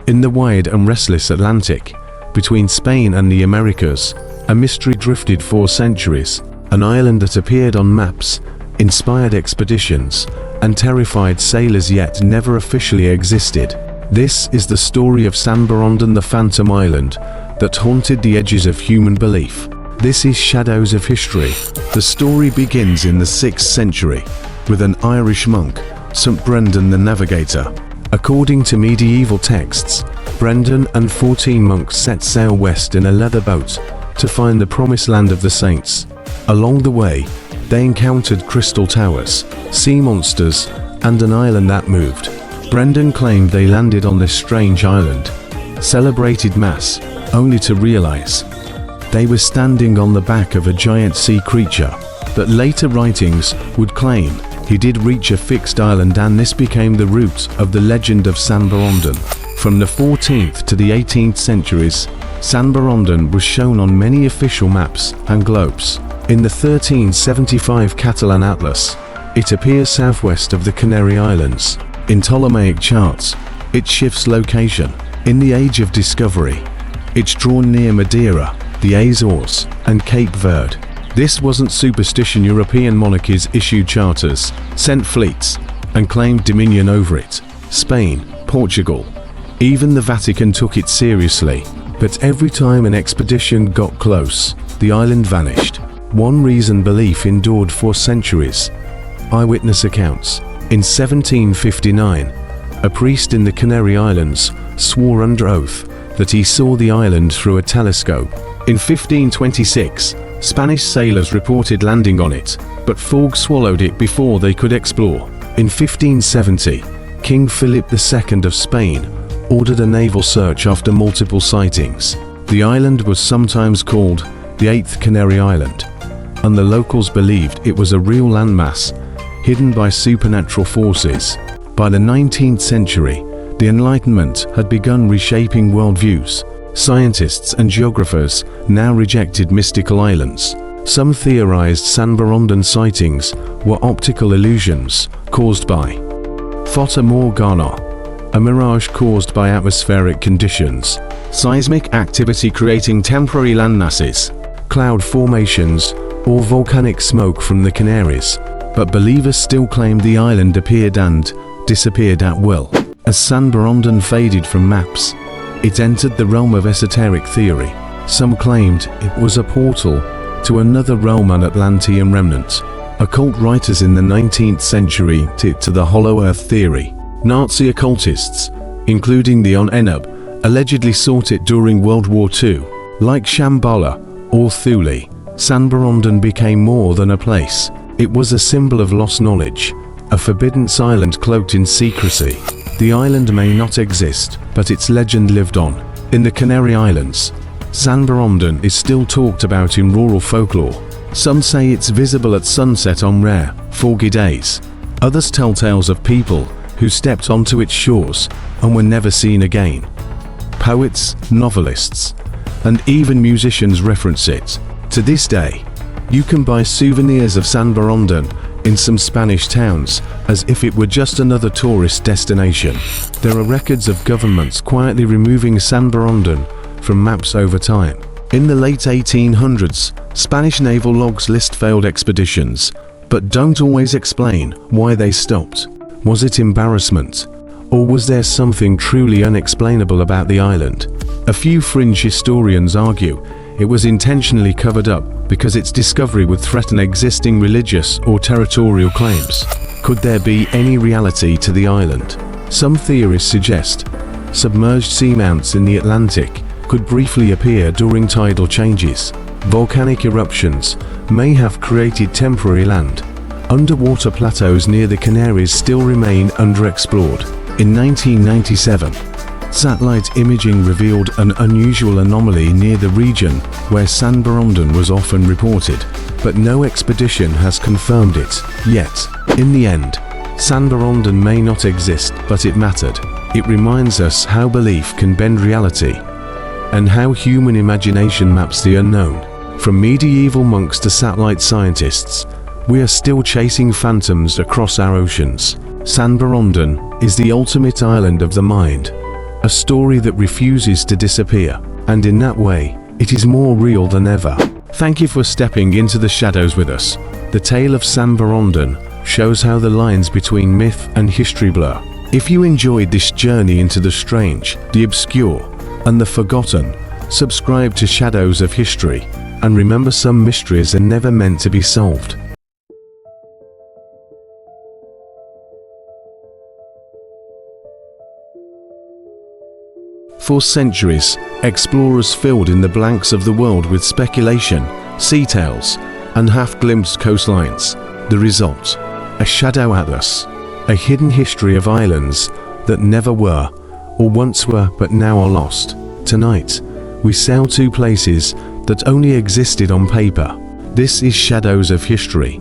In the wide and restless Atlantic, between Spain and the Americas, a mystery drifted for centuries, an island that appeared on maps, inspired expeditions, and terrified sailors yet never officially existed. This is the story of San Borondon, the Phantom Island that haunted the edges of human belief. This is Shadows of History. The story begins in the 6th century with an Irish monk, St. Brendan the Navigator. According to medieval texts, Brendan and 14 monks set sail west in a leather boat to find the promised land of the saints. Along the way, they encountered crystal towers, sea monsters, and an island that moved. Brendan claimed they landed on this strange island, celebrated Mass, only to realize they were standing on the back of a giant sea creature. But later writings would claim he did reach a fixed island, and this became the root of the legend of San Borondon. From the 14th to the 18th centuries, San Borondon was shown on many official maps and globes. In the 1375 Catalan Atlas, it appears southwest of the Canary Islands. In Ptolemaic charts, it shifts location. In the Age of Discovery, it's drawn near Madeira, the Azores, and Cape Verde. This wasn't superstition. European monarchies issued charters, sent fleets, and claimed dominion over it. Spain, Portugal, even the Vatican took it seriously. But every time an expedition got close, the island vanished. One reason belief endured for centuries: eyewitness accounts. In 1759, a priest in the Canary Islands swore under oath that he saw the island through a telescope. In 1526, Spanish sailors reported landing on it, but fog swallowed it before they could explore. In 1570, King Philip II of Spain ordered a naval search after multiple sightings. The island was sometimes called the Eighth Canary Island, and the locals believed it was a real landmass hidden by supernatural forces. By the 19th century, the Enlightenment had begun reshaping worldviews. Scientists and geographers now rejected mystical islands. Some theorized San Borondon sightings were optical illusions caused by Fata Morgana, a mirage caused by atmospheric conditions, seismic activity creating temporary landmasses, cloud formations, or volcanic smoke from the Canaries. But believers still claimed the island appeared and disappeared at will. As San Borondon faded from maps, it entered the realm of esoteric theory. Some claimed it was a portal to another realm, an Atlantean remnant. Occult writers in the 19th century took to the Hollow Earth theory. Nazi occultists, including the Enub, allegedly sought it during World War II. Like Shambhala or Thule, San Borondon became more than a place. It was a symbol of lost knowledge, a forbidden island cloaked in secrecy. The island may not exist, but its legend lived on. In the Canary Islands, San Borondon is still talked about in rural folklore. Some say it's visible at sunset on rare, foggy days. Others tell tales of people who stepped onto its shores and were never seen again. Poets, novelists, and even musicians reference it. To this day, you can buy souvenirs of San Borondon in some Spanish towns as if it were just another tourist destination. There are records of governments quietly removing San Borondon from maps over time. In the late 1800s, Spanish naval logs list failed expeditions, but don't always explain why they stopped. Was it embarrassment? Or was there something truly unexplainable about the island? A few fringe historians argue it was intentionally covered up because its discovery would threaten existing religious or territorial claims. Could there be any reality to the island? Some theorists suggest submerged seamounts in the Atlantic could briefly appear during tidal changes. Volcanic eruptions may have created temporary land. Underwater plateaus near the Canaries still remain underexplored. In 1997, satellite imaging revealed an unusual anomaly near the region where San Borondon was often reported, but no expedition has confirmed it yet. In the end, San Borondon may not exist, but it mattered. It reminds us how belief can bend reality and how human imagination maps the unknown. From medieval monks to satellite scientists, we are still chasing phantoms across our oceans. San Borondon is the ultimate island of the mind, a story that refuses to disappear, and in that way, it is more real than ever. Thank you for stepping into the shadows with us. The tale of San Borondon shows how the lines between myth and history blur. If you enjoyed this journey into the strange, the obscure, and the forgotten, subscribe to Shadows of History, and remember, some mysteries are never meant to be solved. For centuries, explorers filled in the blanks of the world with speculation, sea tales, and half-glimpsed coastlines. The result: a shadow atlas, a hidden history of islands that never were, or once were but now are lost. Tonight, we sail to places that only existed on paper. This is Shadows of History,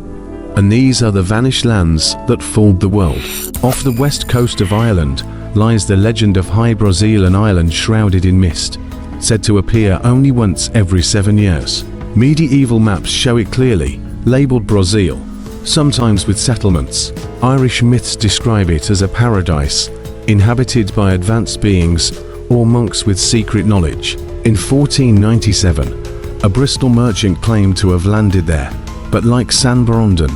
and these are the vanished lands that fooled the world. Off the west coast of Ireland lies the legend of Hy-Brasil Island, shrouded in mist, said to appear only once every 7 years. Medieval maps show it clearly, labeled Brazil, sometimes with settlements. Irish myths describe it as a paradise, inhabited by advanced beings or monks with secret knowledge. In 1497, a Bristol merchant claimed to have landed there, but like San Borondon,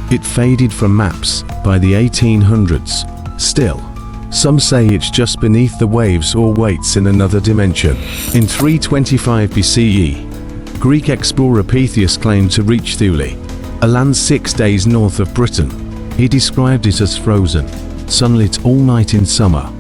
it faded from maps by the 1800s. Still, some say it's just beneath the waves or waits in another dimension. In 325 BCE, Greek explorer Pytheas claimed to reach Thule, a land 6 days north of Britain. He described it as frozen, sunlit all night in summer,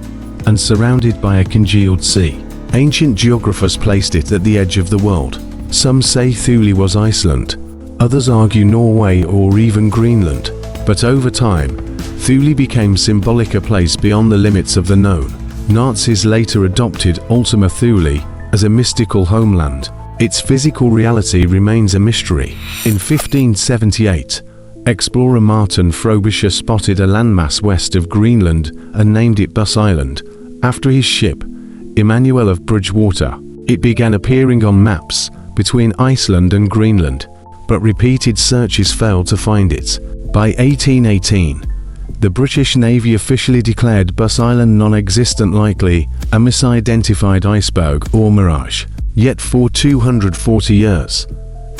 and surrounded by a congealed sea. Ancient geographers placed it at the edge of the world. Some say Thule was Iceland, others argue Norway or even Greenland. But over time, Thule became symbolic, a place beyond the limits of the known. Nazis later adopted Ultima Thule as a mystical homeland. Its physical reality remains a mystery. In 1578, explorer Martin Frobisher spotted a landmass west of Greenland and named it Buss Island, after his ship, Emmanuel of Bridgewater. It began appearing on maps between Iceland and Greenland, but repeated searches failed to find it. By 1818, the British Navy officially declared Buss Island non-existent, likely a misidentified iceberg or mirage. Yet for 240 years,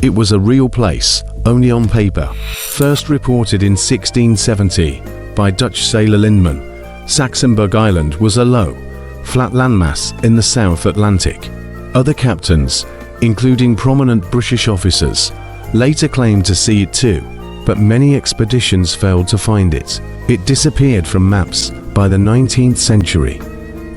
it was a real place, only on paper. First reported in 1670 by Dutch sailor Lindeman, Saxonburg Island was a low, flat landmass in the South Atlantic. Other captains, including prominent British officers, later claimed to see it too, but many expeditions failed to find it. It disappeared from maps by the 19th century,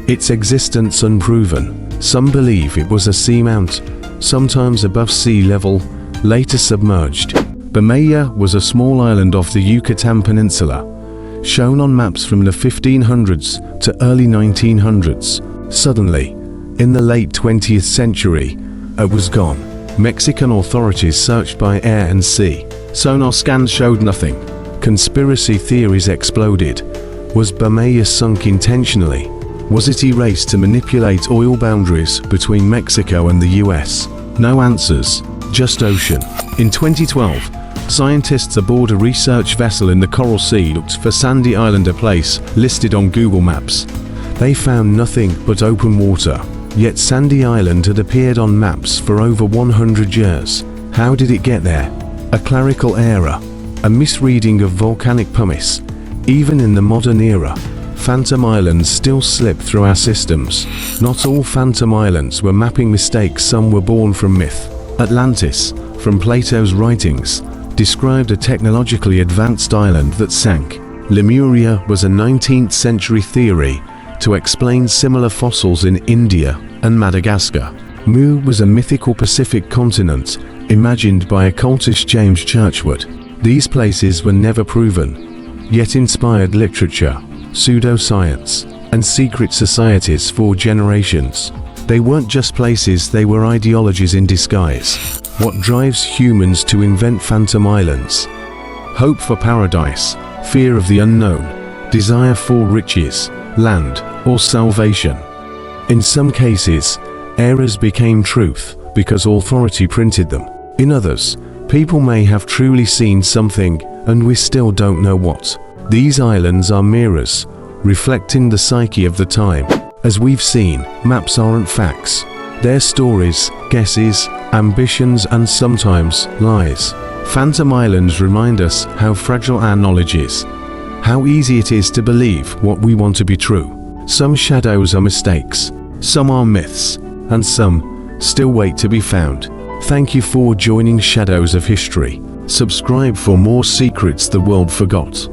its existence unproven. Some believe it was a seamount, sometimes above sea level, later submerged. Bermeja was a small island off the Yucatan Peninsula, shown on maps from the 1500s to early 1900s. Suddenly, in the late 20th century, it was gone. Mexican authorities searched by air and sea. Sonar scans showed nothing. Conspiracy theories exploded. Was Bermeja sunk intentionally? Was it erased to manipulate oil boundaries between Mexico and the US? No answers, just ocean. In 2012, scientists aboard a research vessel in the Coral Sea looked for Sandy Island, a place listed on Google Maps. They found nothing but open water. Yet Sandy Island had appeared on maps for over 100 years. How did it get there? A clerical error, a misreading of volcanic pumice. Even in the modern era, Phantom Islands still slip through our systems. Not all Phantom Islands were mapping mistakes, some were born from myth. Atlantis, from Plato's writings, described a technologically advanced island that sank. Lemuria was a 19th century theory to explain similar fossils in India and Madagascar. Mu was a mythical Pacific continent imagined by occultist James Churchward. These places were never proven, yet inspired literature, pseudoscience, and secret societies for generations. They weren't just places, they were ideologies in disguise. What drives humans to invent Phantom Islands? Hope for paradise, fear of the unknown, desire for riches, land, or salvation. In some cases, errors became truth because authority printed them. In others, people may have truly seen something and we still don't know what. These islands are mirrors, reflecting the psyche of the time. As we've seen, maps aren't facts. They're stories, guesses, ambitions, and sometimes lies. Phantom Islands remind us how fragile our knowledge is, how easy it is to believe what we want to be true. Some shadows are mistakes, some are myths, and some still wait to be found. Thank you for joining Shadows of History. Subscribe for more secrets the world forgot.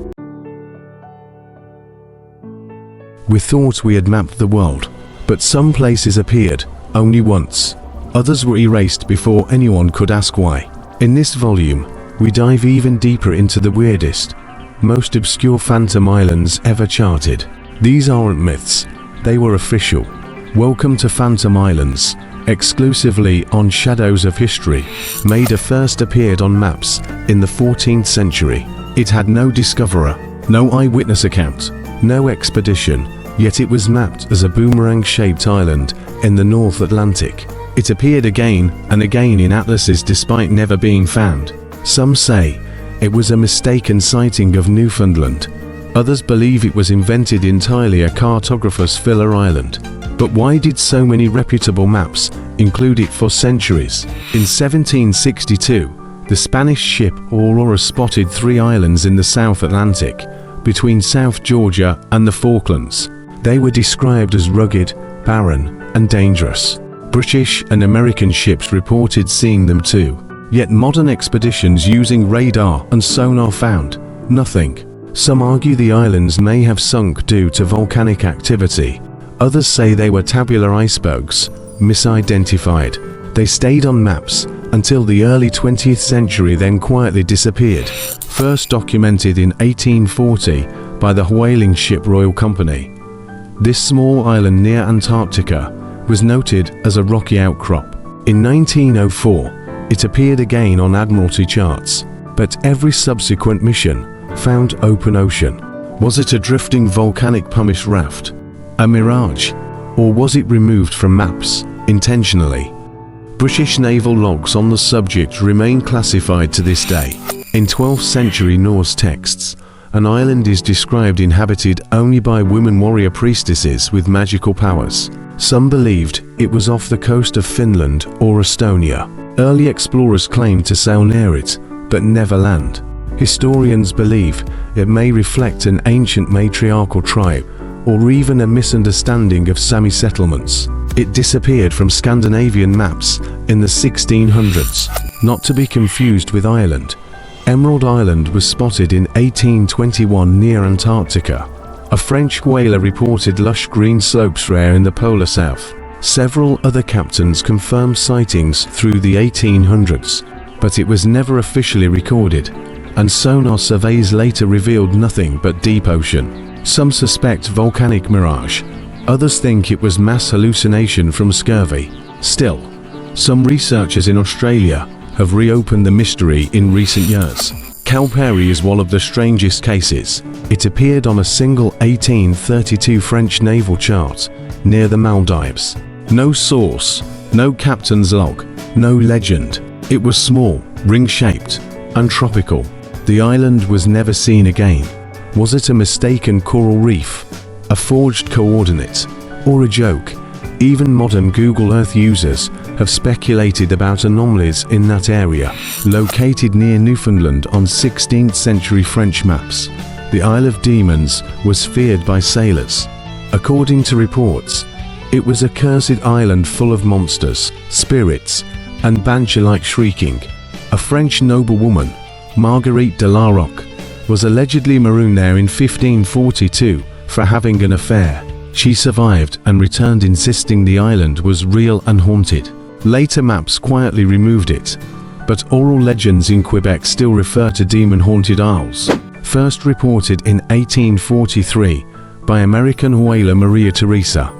We thought we had mapped the world, but some places appeared only once. Others were erased before anyone could ask why. In this volume, we dive even deeper into the weirdest, most obscure phantom islands ever charted. These aren't myths, they were official. Welcome to Phantom Islands, exclusively on Shadows of History. Maida first appeared on maps in the 14th century. It had no discoverer, no eyewitness account, no expedition, yet it was mapped as a boomerang-shaped island in the North Atlantic. It appeared again and again in atlases despite never being found. Some say it was a mistaken sighting of Newfoundland. Others believe it was invented entirely a cartographer's filler island. But why did so many reputable maps include it for centuries? In 1762, the Spanish ship Aurora spotted 3 islands in the South Atlantic, between South Georgia and the Falklands. They were described as rugged, barren, and dangerous. British and American ships reported seeing them too. Yet modern expeditions using radar and sonar found nothing. Some argue the islands may have sunk due to volcanic activity. Others say they were tabular icebergs, misidentified. They stayed on maps until the early 20th century, then quietly disappeared. First documented in 1840 by the whaling ship Royal Company. This small island near Antarctica was noted as a rocky outcrop. In 1904, it appeared again on Admiralty charts, but every subsequent mission found open ocean. Was it a drifting volcanic pumice raft? A mirage? Or was it removed from maps intentionally? British naval logs on the subject remain classified to this day. In 12th century Norse texts, an island is described inhabited only by women warrior priestesses with magical powers. Some believed it was off the coast of Finland or Estonia. Early explorers claimed to sail near it, but never land. Historians believe it may reflect an ancient matriarchal tribe, or even a misunderstanding of Sami settlements. It disappeared from Scandinavian maps in the 1600s, not to be confused with Ireland. Emerald Island was spotted in 1821 near Antarctica. A French whaler reported lush green slopes rare in the polar south. Several other captains confirmed sightings through the 1800s, but it was never officially recorded, and sonar surveys later revealed nothing but deep ocean. Some suspect volcanic mirage, others think it was mass hallucination from scurvy. Still, some researchers in Australia have reopened the mystery in recent years. Calperi is one of the strangest cases. It appeared on a single 1832 French naval chart near the Maldives. No source, no captain's log, no legend. It was small, ring-shaped, and tropical. The island was never seen again. Was it a mistaken coral reef, a forged coordinate, or a joke? Even modern Google Earth users have speculated about anomalies in that area. Located near Newfoundland on 16th century French maps, the Isle of Demons was feared by sailors. According to reports, it was a cursed island full of monsters, spirits, and banshee-like shrieking. A French noblewoman, Marguerite de la Roque, was allegedly marooned there in 1542 for having an affair. She survived and returned, insisting the island was real and haunted. Later maps quietly removed it, but oral legends in Quebec still refer to demon-haunted isles. First reported in 1843 by American whaler Maria Theresa.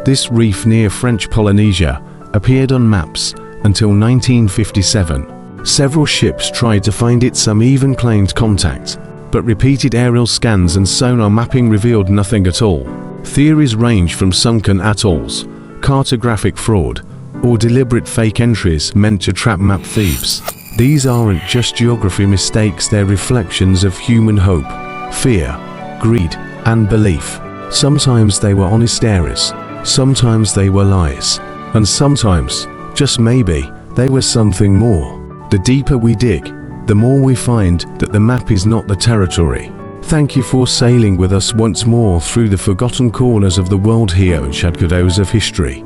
This reef near French Polynesia appeared on maps until 1957. Several ships tried to find it, some even claimed contact, but repeated aerial scans and sonar mapping revealed nothing at all. Theories range from sunken atolls, cartographic fraud, or deliberate fake entries meant to trap map thieves. These aren't just geography mistakes, they're reflections of human hope, fear, greed, and belief. Sometimes they were honest errors, Sometimes they were lies, and sometimes, just maybe, they were something more. The deeper we dig, the more we find that the map is not the territory. Thank you for sailing with us once more through the forgotten corners of the world here at Shadows of History.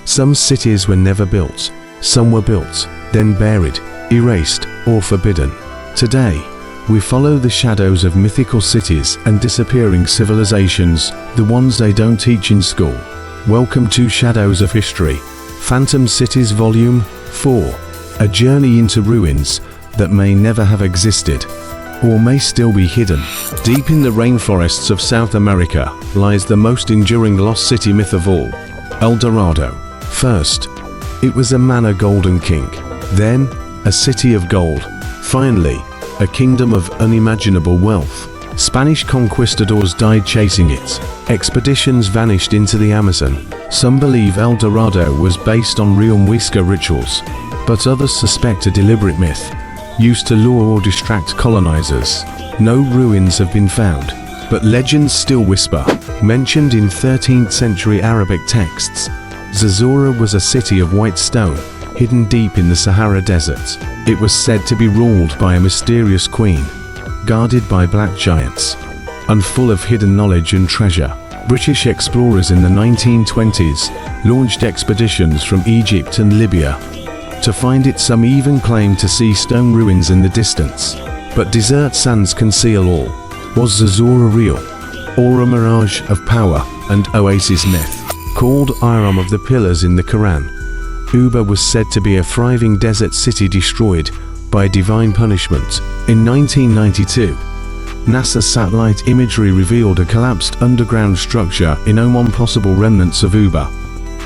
Some cities were never built, some were built, then buried, erased, or forbidden. Today, we follow the shadows of mythical cities and disappearing civilizations, the ones they don't teach in school. Welcome to Shadows of History, Phantom Cities Volume 4, a journey into ruins that may never have existed, or may still be hidden. Deep in the rainforests of South America lies the most enduring lost city myth of all, El Dorado. First, it was a manor golden king, then a city of gold, finally, a kingdom of unimaginable wealth. Spanish conquistadors died chasing it. Expeditions vanished into the Amazon. Some believe El Dorado was based on real Muisca rituals, but others suspect a deliberate myth, used to lure or distract colonizers. No ruins have been found, but legends still whisper. Mentioned in 13th century Arabic texts, Zazura was a city of white stone, hidden deep in the Sahara Desert. It was said to be ruled by a mysterious queen, guarded by black giants, and full of hidden knowledge and treasure. British explorers in the 1920s launched expeditions from Egypt and Libya to find it. Some even claimed to see stone ruins in the distance. But desert sands conceal all. Was Zazura real, or a mirage of power and oasis myth? Called Iram of the Pillars in the Quran, Uba was said to be a thriving desert city destroyed by divine punishment. In 1992, NASA satellite imagery revealed a collapsed underground structure in Oman, possible remnants of Uba.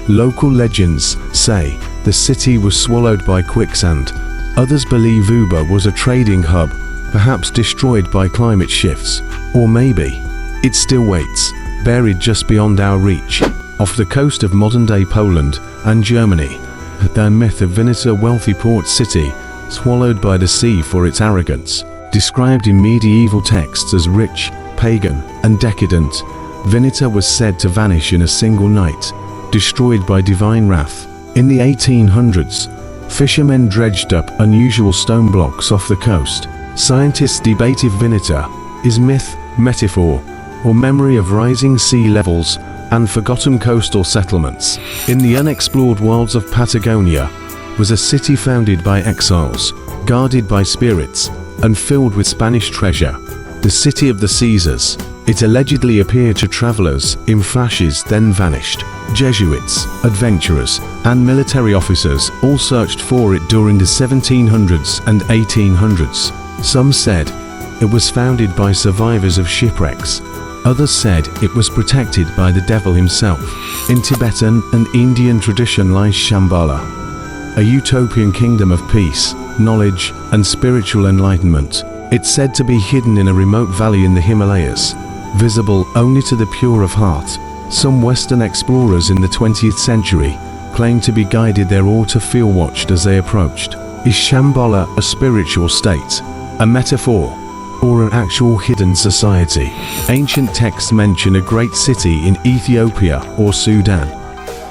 Local legends say the city was swallowed by quicksand. Others believe Uba was a trading hub, perhaps destroyed by climate shifts. Or maybe it still waits, buried just beyond our reach. Off the coast of modern-day Poland and Germany, the myth of Vinnytsia, wealthy port city, swallowed by the sea for its arrogance. Described in medieval texts as rich, pagan, and decadent, Vinnytsia was said to vanish in a single night, destroyed by divine wrath. In the 1800s, fishermen dredged up unusual stone blocks off the coast. Scientists debate if Vinnytsia is myth, metaphor, or memory of rising sea levels and forgotten coastal settlements. In the unexplored wilds of Patagonia was a city founded by exiles, guarded by spirits, and filled with Spanish treasure, the city of the Caesars. It allegedly appeared to travelers in flashes, then vanished. Jesuits, adventurers, and military officers all searched for it during the 1700s and 1800s. Some said it was founded by survivors of shipwrecks. Others said it was protected by the devil himself. In Tibetan and Indian tradition lies Shambhala, a utopian kingdom of peace, knowledge, and spiritual enlightenment. It's said to be hidden in a remote valley in the Himalayas, visible only to the pure of heart. Some Western explorers in the 20th century claimed to be guided there or to feel watched as they approached. Is Shambhala a spiritual state, a metaphor, or an actual hidden society? Ancient texts mention a great city in Ethiopia or Sudan,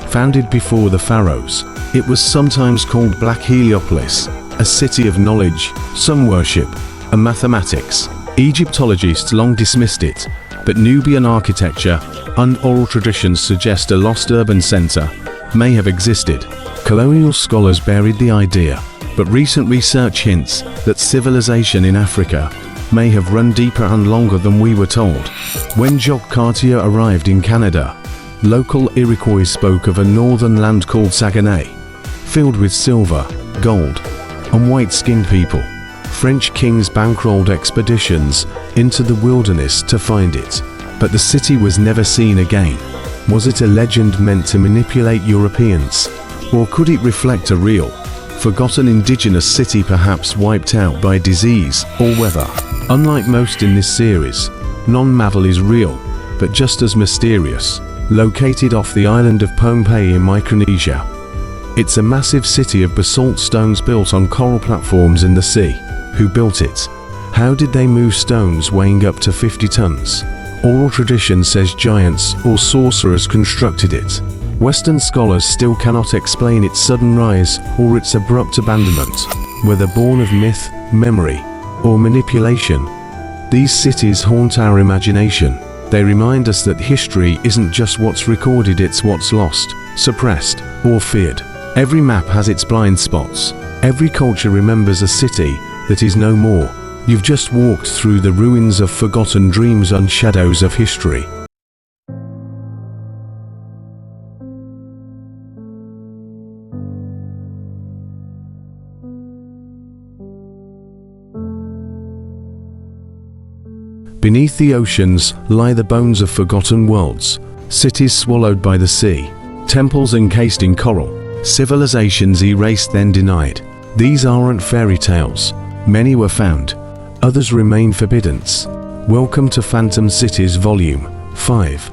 founded before the pharaohs. It was sometimes called Black Heliopolis, a city of knowledge, sun worship, and mathematics. Egyptologists long dismissed it, but Nubian architecture and oral traditions suggest a lost urban center may have existed. Colonial scholars buried the idea, but recent research hints that civilization in Africa may have run deeper and longer than we were told. When Jacques Cartier arrived in Canada, local Iroquois spoke of a northern land called Saguenay, filled with silver, gold, and white-skinned people. French kings bankrolled expeditions into the wilderness to find it, but the city was never seen again. Was it a legend meant to manipulate Europeans? Or could it reflect a real, forgotten indigenous city perhaps wiped out by disease or weather? Unlike most in this series, Non-Mavel is real, but just as mysterious. Located off the island of Pohnpei in Micronesia, It's a massive city of basalt stones built on coral platforms in the sea. Who built it? How did they move stones weighing up to 50 tons? Oral tradition says giants or sorcerers constructed it. Western scholars still cannot explain its sudden rise or its abrupt abandonment, whether born of myth, memory, or manipulation. These cities haunt our imagination. They remind us that history isn't just what's recorded, it's what's lost, suppressed, or feared. Every map has its blind spots. Every culture remembers a city that is no more. You've just walked through the ruins of forgotten dreams and shadows of history. Beneath the oceans lie the bones of forgotten worlds, cities swallowed by the sea, temples encased in coral, civilizations erased then denied. These aren't fairy tales. Many were found, others remain forbidden. Welcome to Phantom Cities Volume 5.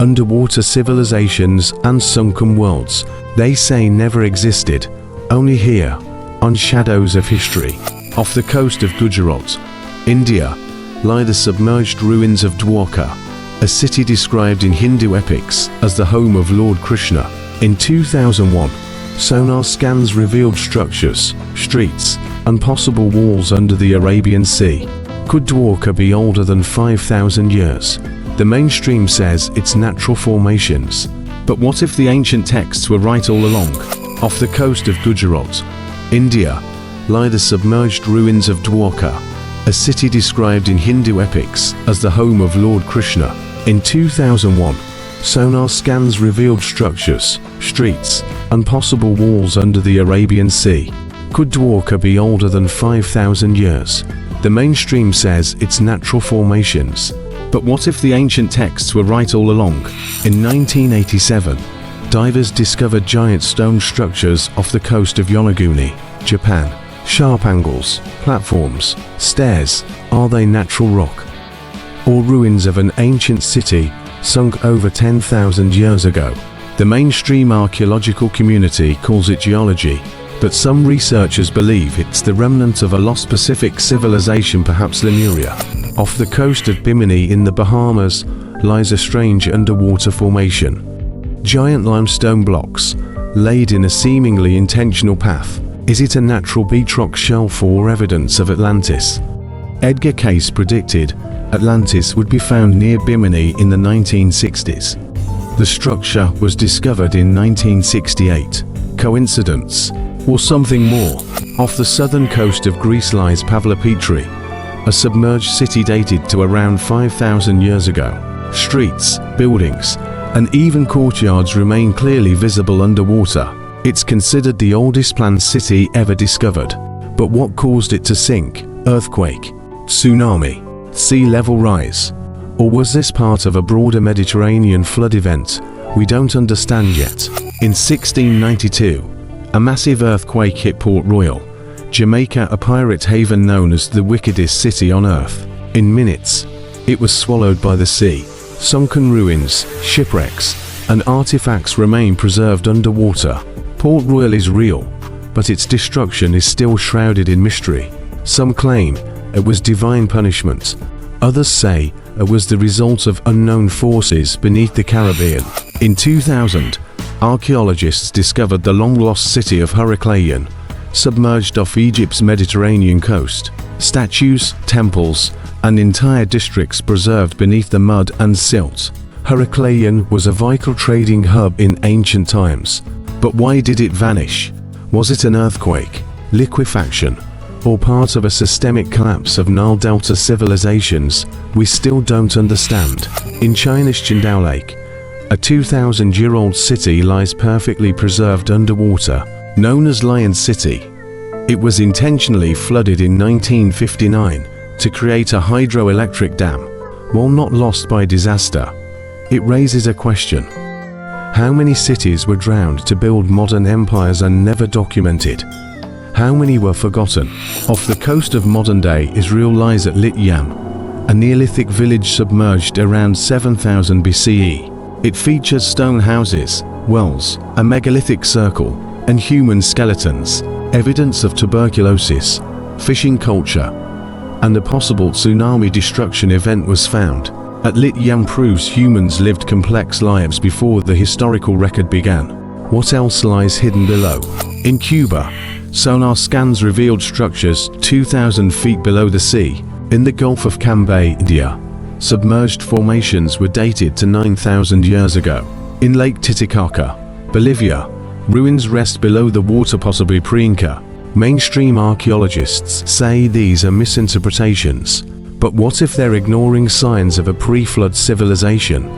Underwater civilizations and sunken worlds. They say never existed, only here, on Shadows of History. Off the coast of Gujarat, India, lie the submerged ruins of Dwarka, a city described in Hindu epics as the home of Lord Krishna. In 2001, sonar scans revealed structures, streets, and possible walls under the Arabian Sea. Could Dwarka be older than 5,000 years? The mainstream says it's natural formations. But what if the ancient texts were right all along? Off the coast of Gujarat, India, lie the submerged ruins of Dwarka, a city described in Hindu epics as the home of Lord Krishna. In 2001, sonar scans revealed structures, streets, and possible walls under the Arabian Sea. Could Dwarka be older than 5,000 years? The mainstream says it's natural formations. But what if the ancient texts were right all along? In 1987, divers discovered giant stone structures off the coast of Yonaguni, Japan. Sharp angles, platforms, stairs. Are they natural rock? Or ruins of an ancient city sunk over 10,000 years ago? The mainstream archaeological community calls it geology, but some researchers believe it's the remnant of a lost Pacific civilization, perhaps Lemuria. Off the coast of Bimini in the Bahamas lies a strange underwater formation. Giant limestone blocks, laid in a seemingly intentional path. Is it a natural beach-rock shelf or evidence of Atlantis? Edgar Cayce predicted Atlantis would be found near Bimini in the 1960s. The structure was discovered in 1968. Coincidence? Or something more? Off the southern coast of Greece lies Pavlopetri, a submerged city dated to around 5,000 years ago. Streets, buildings, and even courtyards remain clearly visible underwater. It's considered the oldest planned city ever discovered. But what caused it to sink? Earthquake? Tsunami? Sea level rise? Or was this part of a broader Mediterranean flood event we don't understand yet? In 1692, a massive earthquake hit Port Royal, Jamaica, a pirate haven known as the wickedest city on earth. In minutes, it was swallowed by the sea. Sunken ruins, shipwrecks, and artifacts remain preserved underwater. Port Royal is real, but its destruction is still shrouded in mystery. Some claim it was divine punishment. Others say it was the result of unknown forces beneath the Caribbean. In 2000, archaeologists discovered the long-lost city of Hy-Brasil, submerged off Egypt's Mediterranean coast. Statues, temples, and entire districts preserved beneath the mud and silt. Hy-Brasil was a vital trading hub in ancient times. But why did it vanish? Was it an earthquake, liquefaction, or part of a systemic collapse of Nile Delta civilizations we still don't understand? In China's Qingdao Lake, a 2,000-year-old city lies perfectly preserved underwater, known as Lion City. It was intentionally flooded in 1959 to create a hydroelectric dam. While not lost by disaster, it raises a question. How many cities were drowned to build modern empires and never documented? How many were forgotten? Off the coast of modern-day Israel lies at Lit Yam, a Neolithic village submerged around 7000 BCE. It features stone houses, wells, a megalithic circle, and human skeletons, evidence of tuberculosis, fishing culture, and a possible tsunami destruction event was found. At Lityam proves humans lived complex lives before the historical record began. What else lies hidden below? In Cuba, sonar scans revealed structures 2,000 feet below the sea. In the Gulf of Cambodia, submerged formations were dated to 9,000 years ago. In Lake Titicaca, Bolivia, ruins rest below the water, possibly pre-Inca. Mainstream archaeologists say these are misinterpretations, but what if they're ignoring signs of a pre-flood civilization?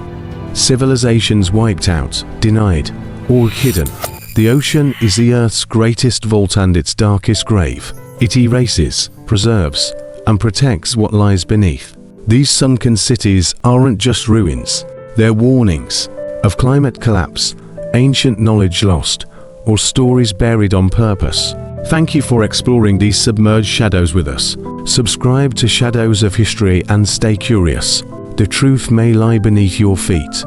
Civilizations wiped out, denied, or hidden. The ocean is the Earth's greatest vault and its darkest grave. It erases, preserves, and protects what lies beneath. These sunken cities aren't just ruins, they're warnings of climate collapse, ancient knowledge lost, or stories buried on purpose. Thank you for exploring these submerged shadows with us. Subscribe to Shadows of History and stay curious. The truth may lie beneath your feet.